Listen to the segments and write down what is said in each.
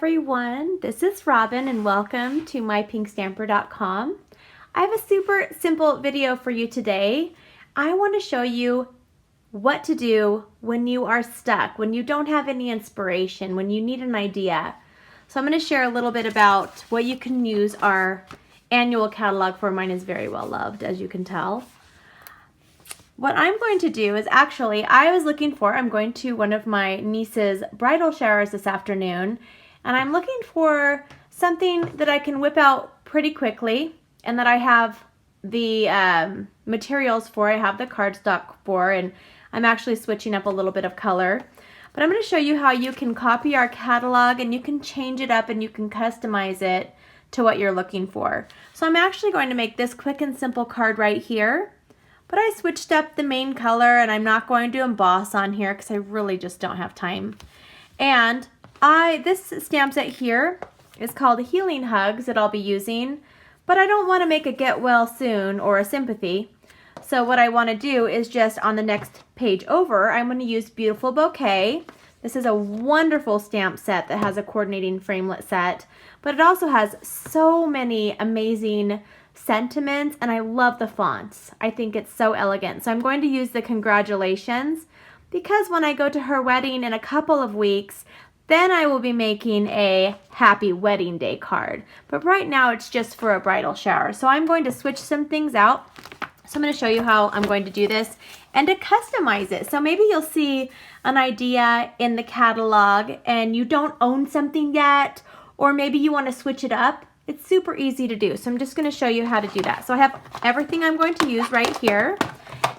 everyone, this is Robin and welcome to mypinkstamper.com. I have a super simple video for you today. I want to show you what to do when you are stuck, when you don't have any inspiration, when you need an idea. So I'm going to share a little bit about what you can use our annual catalog for. Mine is very well loved, as you can tell. What I'm going to do is actually, I'm going to one of my niece's bridal showers this afternoon, and I'm looking for something that I can whip out pretty quickly and that I have the materials for. I have the cardstock for, and I'm actually switching up a little bit of color. But I'm going to show you how you can copy our catalog and you can change it up and you can customize it to what you're looking for. So I'm actually going to make this quick and simple card right here. But I switched up the main color and I'm not going to emboss on here because I really just don't have time. And this stamp set here is called Healing Hugs that I'll be using, but I don't want to make a get well soon or a sympathy. So what I want to do is just on the next page over, I'm going to use Beautiful Bouquet. This is a wonderful stamp set that has a coordinating framelit set, but it also has so many amazing sentiments, and I love the fonts. I think it's so elegant. So I'm going to use the congratulations because when I go to her wedding in a couple of weeks, then I will be making a happy wedding day card. But right now it's just for a bridal shower. So I'm going to switch some things out. So I'm going to show you how I'm going to do this and to customize it. So maybe you'll see an idea in the catalog and you don't own something yet, or maybe you want to switch it up. It's super easy to do. So I'm just going to show you how to do that. So I have everything I'm going to use right here,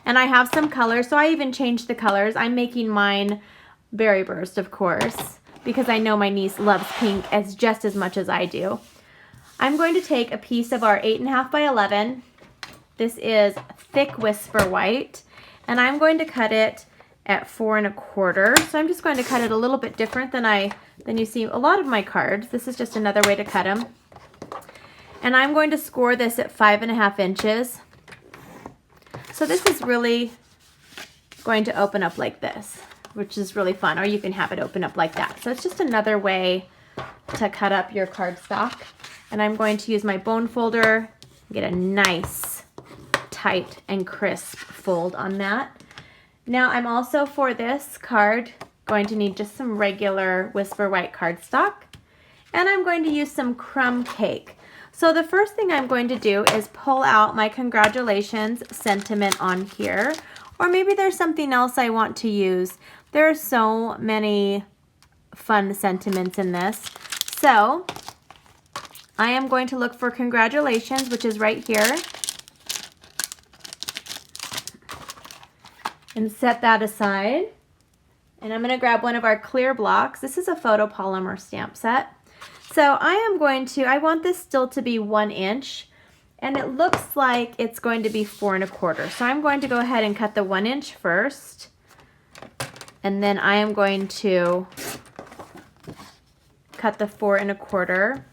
and I have some colors. So I even changed the colors. I'm making mine Berry Burst, of course, because I know my niece loves pink just as much as I do. I'm going to take a piece of our 8.5 by 11. This is thick Whisper White, and I'm going to cut it at 4 1/4. So I'm just going to cut it a little bit different than you see a lot of my cards. This is just another way to cut them. And I'm going to score this at 5.5 inches. So this is really going to open up like this, which is really fun, or you can have it open up like that. So it's just another way to cut up your cardstock. And I'm going to use my bone folder, get a nice, tight, and crisp fold on that. Now I'm also, for this card, going to need just some regular Whisper White cardstock. And I'm going to use some crumb cake. So the first thing I'm going to do is pull out my congratulations sentiment on here, or maybe there's something else I want to use. There are so many fun sentiments in this. So I am going to look for congratulations, which is right here, and set that aside. And I'm going to grab one of our clear blocks. This is a photopolymer stamp set. So I want this still to be 1 inch, and it looks like it's going to be 4 1/4. So I'm going to go ahead and cut the 1 inch first, and then I am going to cut the 4 1/4.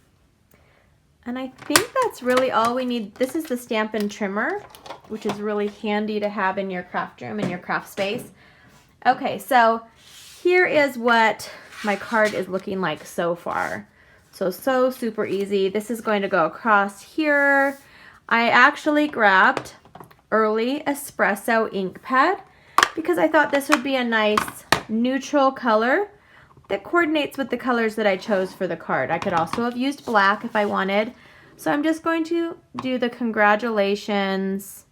And I think that's really all we need. This is the Stampin trimmer, which is really handy to have in your craft room, in your craft space. Okay, so here is what my card is looking like so far. So super easy. This is going to go across here. I actually grabbed Early Espresso ink pad because I thought this would be a nice neutral color that coordinates with the colors that I chose for the card. I could also have used black if I wanted. So I'm just going to do the congratulations.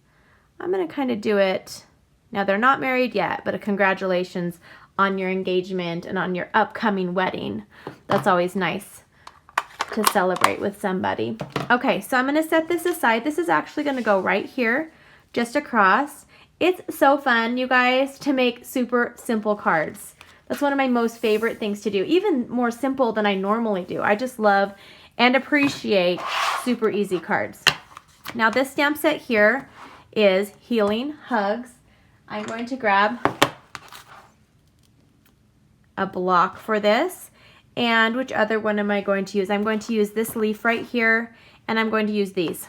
I'm going to kind of do it. Now they're not married yet, but a congratulations on your engagement and on your upcoming wedding. That's always nice to celebrate with somebody. Okay, so I'm going to set this aside. This is actually going to go right here, just across. It's so fun, you guys, to make super simple cards. That's one of my most favorite things to do, even more simple than I normally do. I just love and appreciate super easy cards. Now this stamp set here is Healing Hugs. I'm going to grab a block for this. And which other one am I going to use? I'm going to use this leaf right here, and I'm going to use these.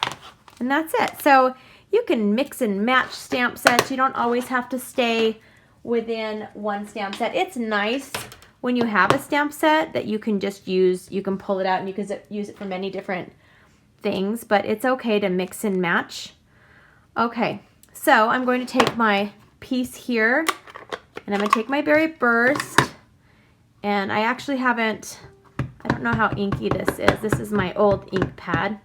And that's it. So you can mix and match stamp sets. You don't always have to stay within one stamp set. It's nice when you have a stamp set that you can just use, you can pull it out and you can use it for many different things, but it's okay to mix and match. Okay, so I'm going to take my piece here and I'm going to take my Berry Burst, and I actually haven't, I don't know how inky this is. This is my old ink pad,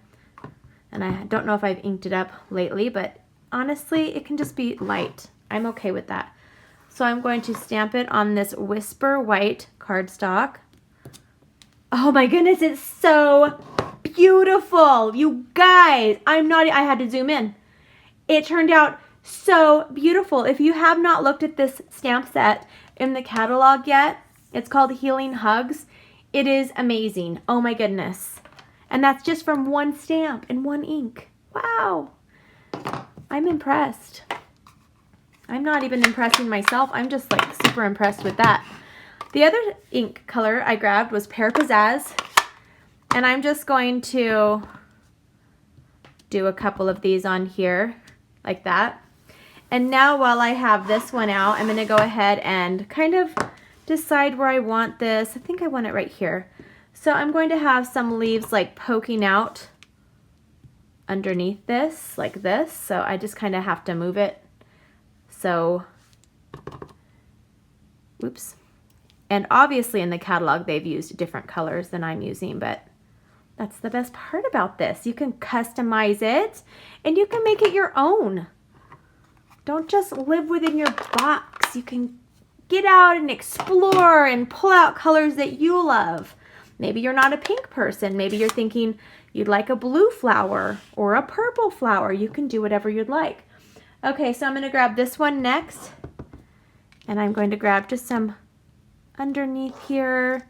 and I don't know if I've inked it up lately, but honestly, it can just be light. I'm okay with that. So I'm going to stamp it on this Whisper White cardstock. Oh my goodness, it's so beautiful. You guys, I had to zoom in. It turned out so beautiful. If you have not looked at this stamp set in the catalog yet, it's called Healing Hugs. It is amazing. Oh my goodness. And that's just from one stamp and one ink. Wow. I'm impressed. I'm not even impressing myself. I'm just like super impressed with that. The other ink color I grabbed was Pear Pizzazz. And I'm just going to do a couple of these on here like that. And now while I have this one out, I'm going to go ahead and kind of decide where I want this. I think I want it right here. So I'm going to have some leaves like poking out underneath this, like this. So I just kind of have to move it. So, oops. And obviously in the catalog they've used different colors than I'm using, but that's the best part about this. You can customize it and you can make it your own. Don't just live within your box. You can get out and explore and pull out colors that you love. Maybe you're not a pink person. Maybe you're thinking you'd like a blue flower or a purple flower. You can do whatever you'd like. Okay, so I'm going to grab this one next. And I'm going to grab just some underneath here.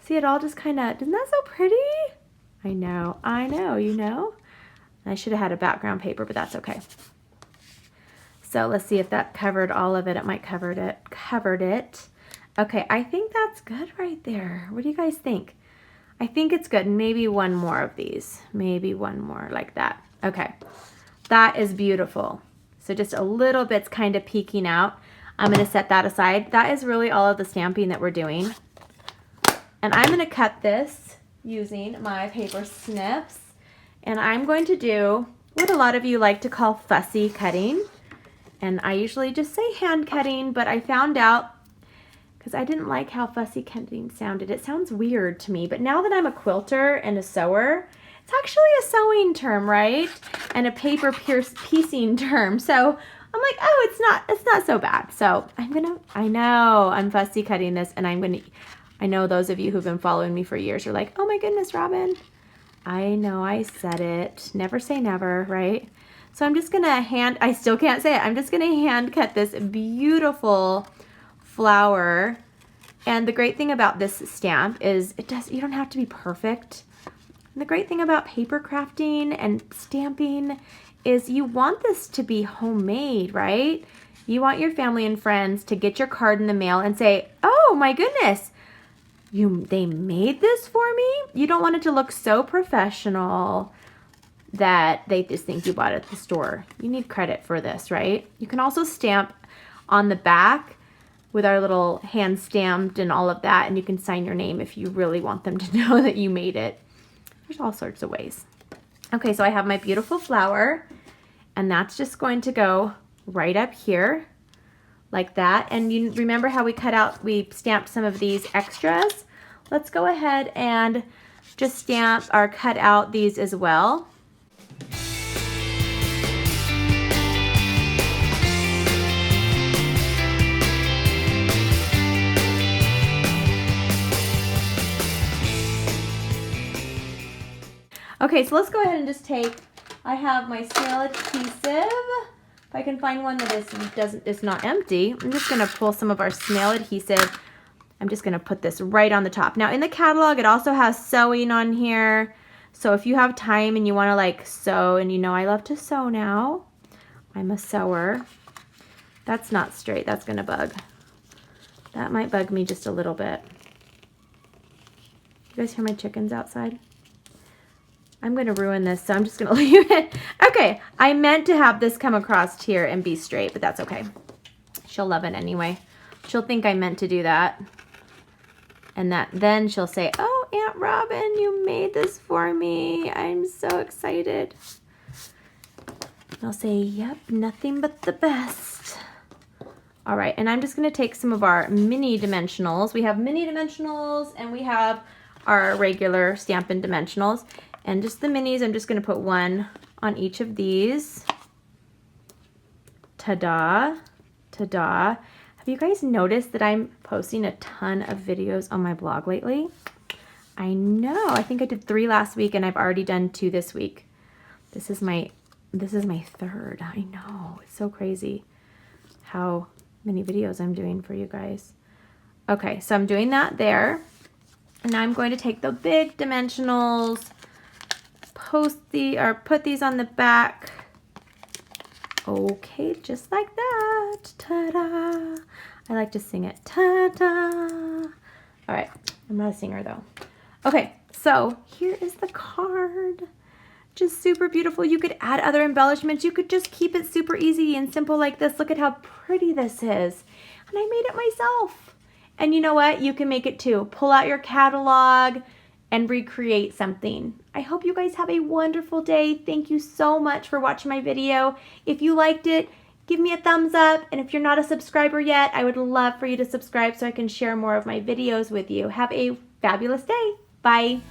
See, it all just kind of, isn't that so pretty? I know, you know. I should have had a background paper, but that's okay. So let's see if that covered all of it. It might covered it. Okay, I think that's good right there. What do you guys think? I think it's good. Maybe one more of these. Maybe one more like that. Okay, that is beautiful. So just a little bit's kind of peeking out. I'm going to set that aside. That is really all of the stamping that we're doing. And I'm going to cut this using my paper snips. And I'm going to do what a lot of you like to call fussy cutting. And I usually just say hand cutting, but I found out, because I didn't like how fussy cutting sounded. It sounds weird to me, but now that I'm a quilter and a sewer, it's actually a sewing term, right? And a paper piecing term. So I'm like, oh, it's not so bad. So I know I'm fussy cutting this, and I know those of you who've been following me for years are like, oh my goodness, Robyn. I know I said it. Never say never, right? So I'm just gonna I still can't say it. I'm just gonna hand cut this beautiful flower. And the great thing about this stamp is you don't have to be perfect. And the great thing about paper crafting and stamping is you want this to be homemade, right? You want your family and friends to get your card in the mail and say, oh my goodness, they made this for me? You don't want it to look so professional that they just think you bought it at the store. You need credit for this, right? You can also stamp on the back with our little hand stamped and all of that, and you can sign your name if you really want them to know that you made it. There's all sorts of ways. Okay, so I have my beautiful flower, and that's just going to go right up here like that. And you remember how we stamped some of these extras? Let's go ahead and just stamp or cut out these as well. Okay, so let's go ahead and just I have my SNAIL adhesive. If I can find one that is not empty, I'm just gonna pull some of our SNAIL adhesive. I'm just gonna put this right on the top. Now in the catalog, it also has sewing on here. So if you have time and you wanna like sew, and you know I love to sew now, I'm a sewer. That's not straight, that's gonna bug. That might bug me just a little bit. You guys hear my chickens outside? I'm going to ruin this, so I'm just going to leave it. Okay, I meant to have this come across here and be straight, but that's okay. She'll love it anyway. She'll think I meant to do that. And then she'll say, oh, Aunt Robyn, you made this for me. I'm so excited. And I'll say, yep, nothing but the best. All right, and I'm just gonna take some of our mini dimensionals. We have mini dimensionals and we have our regular Stampin' dimensionals. And just the minis, I'm just gonna put one on each of these. Ta-da, ta-da. Have you guys noticed that I'm posting a ton of videos on my blog lately? I know, I think I did 3 last week and I've already done 2 this week. This is my 3rd. I know, it's so crazy how many videos I'm doing for you guys. Okay, so I'm doing that there. And now I'm going to take the big dimensionals, put these on the back. Okay, just like that. Ta-da. I like to sing it. Ta-da. All right, I'm not a singer though. Okay, so here is the card. Just super beautiful. You could add other embellishments. You could just keep it super easy and simple like this. Look at how pretty this is. And I made it myself. And you know what? You can make it too. Pull out your catalog and recreate something. I hope you guys have a wonderful day. Thank you so much for watching my video. If you liked it, give me a thumbs up. And if you're not a subscriber yet, I would love for you to subscribe so I can share more of my videos with you. Have a fabulous day. Bye.